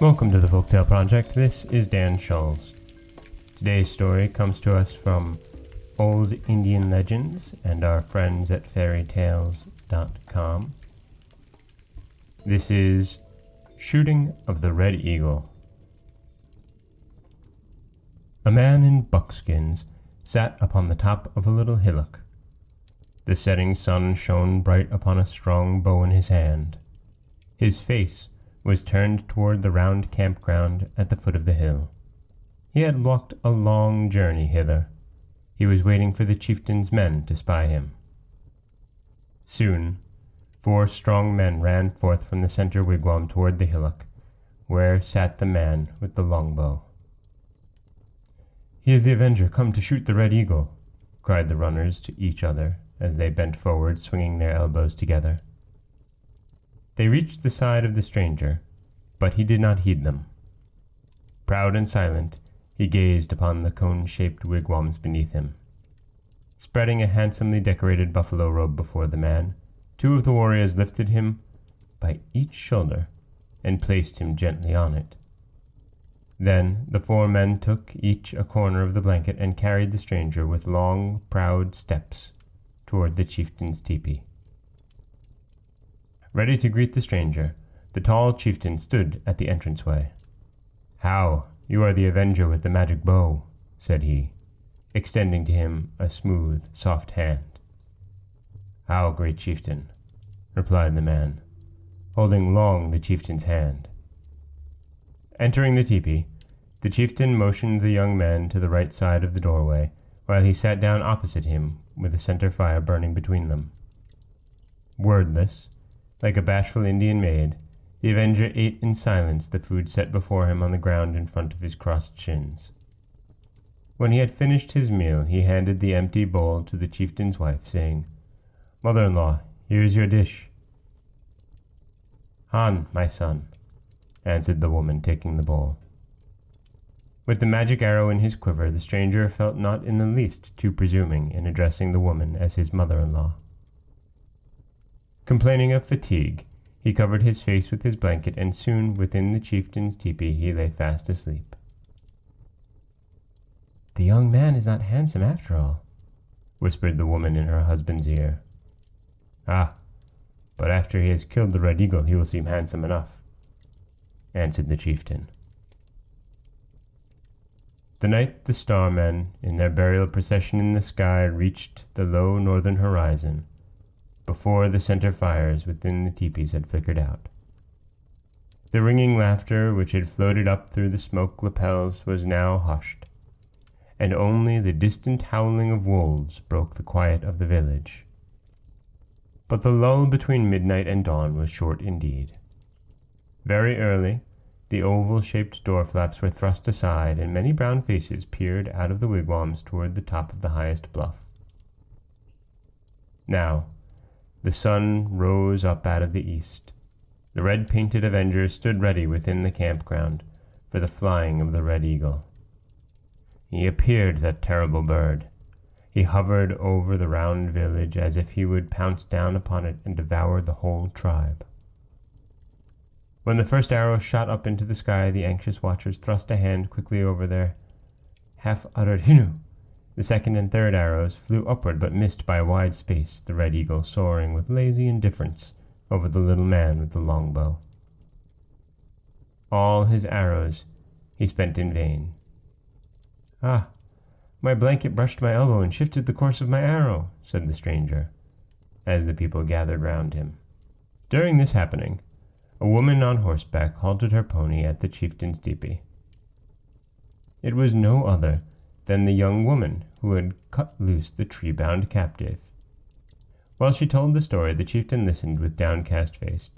Welcome to the Folktale Project. This is Dan Schulz. Today's story comes to us from Old Indian Legends and our friends at fairytales.com. This is Shooting of the Red Eagle. A man in buckskins sat upon the top of a little hillock. The setting sun shone bright upon a strong bow in his hand. His face was turned toward the round campground at the foot of the hill. He had walked a long journey hither. He was waiting for the chieftain's men to spy him. Soon, 4 strong men ran forth from the center wigwam toward the hillock, where sat the man with the longbow. "He is the avenger come to shoot the red eagle," cried the runners to each other as they bent forward, swinging their elbows together. They reached the side of the stranger, but he did not heed them. Proud and silent, he gazed upon the cone-shaped wigwams beneath him. Spreading a handsomely decorated buffalo robe before the man, 2 of the warriors lifted him by each shoulder and placed him gently on it. Then the 4 men took each a corner of the blanket and carried the stranger with long, proud steps toward the chieftain's tepee. Ready to greet the stranger, the tall chieftain stood at the entranceway. "How, you are the avenger with the magic bow," said he, extending to him a smooth, soft hand. "How, great chieftain," replied the man, holding long the chieftain's hand. Entering the tepee, the chieftain motioned the young man to the right side of the doorway, while he sat down opposite him with a center fire burning between them. Wordless, like a bashful Indian maid, the avenger ate in silence the food set before him on the ground in front of his crossed shins. When he had finished his meal, he handed the empty bowl to the chieftain's wife, saying, "Mother-in-law, here is your dish." "Han, my son," answered the woman, taking the bowl. With the magic arrow in his quiver, the stranger felt not in the least too presuming in addressing the woman as his mother-in-law. Complaining of fatigue, he covered his face with his blanket, and soon within the chieftain's tepee he lay fast asleep. "The young man is not handsome after all," whispered the woman in her husband's ear. "Ah, but after he has killed the red eagle he will seem handsome enough," answered the chieftain. The night the starmen, in their burial procession in the sky, reached the low northern horizon, before the center fires within the teepees had flickered out. The ringing laughter which had floated up through the smoke lapels was now hushed, and only the distant howling of wolves broke the quiet of the village. But the lull between midnight and dawn was short indeed. Very early, the oval-shaped door flaps were thrust aside, and many brown faces peered out of the wigwams toward the top of the highest bluff. Now, the sun rose up out of the east. The red-painted avenger stood ready within the campground for the flying of the red eagle. He appeared, that terrible bird. He hovered over the round village as if he would pounce down upon it and devour the whole tribe. When the first arrow shot up into the sky, the anxious watchers thrust a hand quickly over their half-uttered "Hinu!" The second and third arrows flew upward but missed by a wide space, the red eagle soaring with lazy indifference over the little man with the longbow. All his arrows he spent in vain. "Ah, my blanket brushed my elbow and shifted the course of my arrow," said the stranger, as the people gathered round him. During this happening, a woman on horseback halted her pony at the chieftain's tepee. It was no other than the young woman who had cut loose the tree-bound captive. While she told the story, the chieftain listened with downcast face.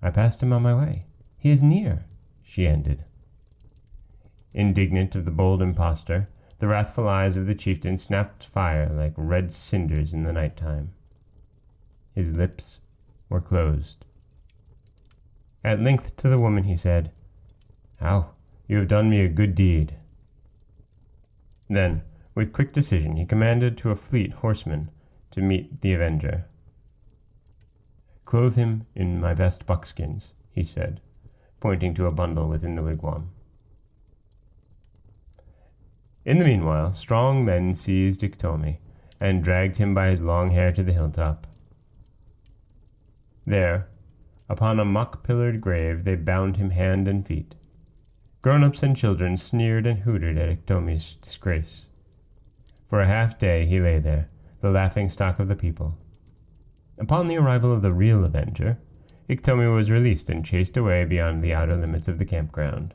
"I passed him on my way. He is near," she ended. Indignant of the bold impostor, the wrathful eyes of the chieftain snapped fire like red cinders in the night-time. His lips were closed. At length to the woman he said, "How, you have done me a good deed." Then, With quick decision, he commanded to a fleet horsemen to meet the avenger. "Clothe him in my best buckskins," he said, pointing to a bundle within the wigwam. In the meanwhile, strong men seized Iktomi and dragged him by his long hair to the hilltop. There, upon a muck-pillared grave, they bound him hand and feet. Grown-ups and children sneered and hooted at Iktomi's disgrace. For a half-day he lay there, the laughing-stock of the people. Upon the arrival of the real avenger, Iktomi was released and chased away beyond the outer limits of the campground.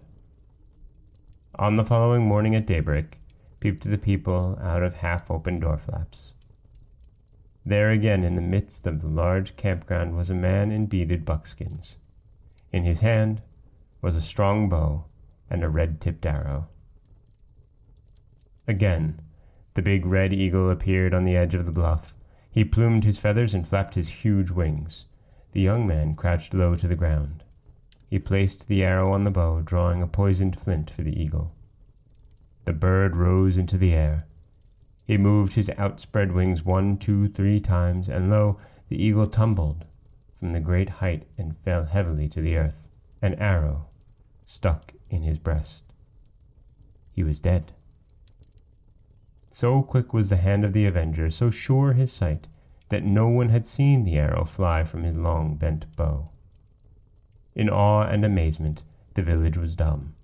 On the following morning at daybreak, peeped the people out of half-open door-flaps. There again in the midst of the large campground was a man in beaded buckskins. In his hand was a strong bow and a red-tipped arrow. Again, the big red eagle appeared on the edge of the bluff. He plumed his feathers and flapped his huge wings. The young man crouched low to the ground. He placed the arrow on the bow, drawing a poisoned flint for the eagle. The bird rose into the air. He moved his outspread wings 1, 2, 3 times, and lo, the eagle tumbled from the great height and fell heavily to the earth. An arrow stuck in his breast. He was dead. So quick was the hand of the avenger, so sure his sight, that no one had seen the arrow fly from his long bent bow. In awe and amazement, the village was dumb.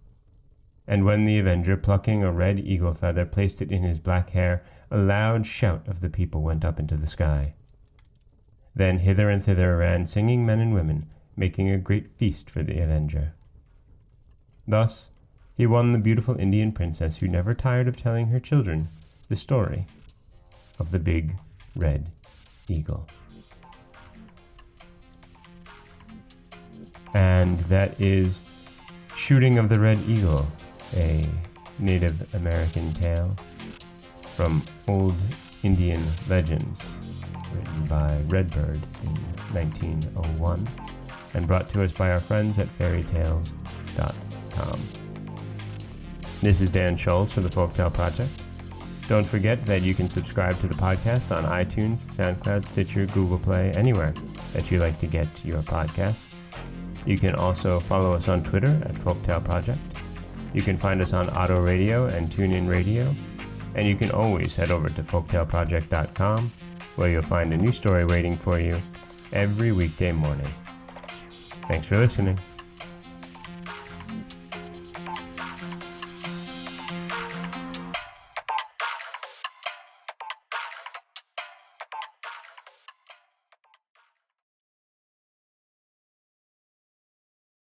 And when the avenger, plucking a red eagle feather, placed it in his black hair, a loud shout of the people went up into the sky. Then hither and thither ran singing men and women, making a great feast for the avenger. Thus he won the beautiful Indian princess who never tired of telling her children the story of the big red eagle. And that is Shooting of the Red Eagle, a Native American tale from Old Indian Legends, written by Redbird in 1901, and brought to us by our friends at fairytales.com. This is Dan Schultz for the Folktale Project. Don't forget that you can subscribe to the podcast on iTunes, SoundCloud, Stitcher, Google Play, anywhere that you like to get your podcasts. You can also follow us on Twitter at Folktale Project. You can find us on Auto Radio and TuneIn Radio. And you can always head over to folktaleproject.com, where you'll find a new story waiting for you every weekday morning. Thanks for listening.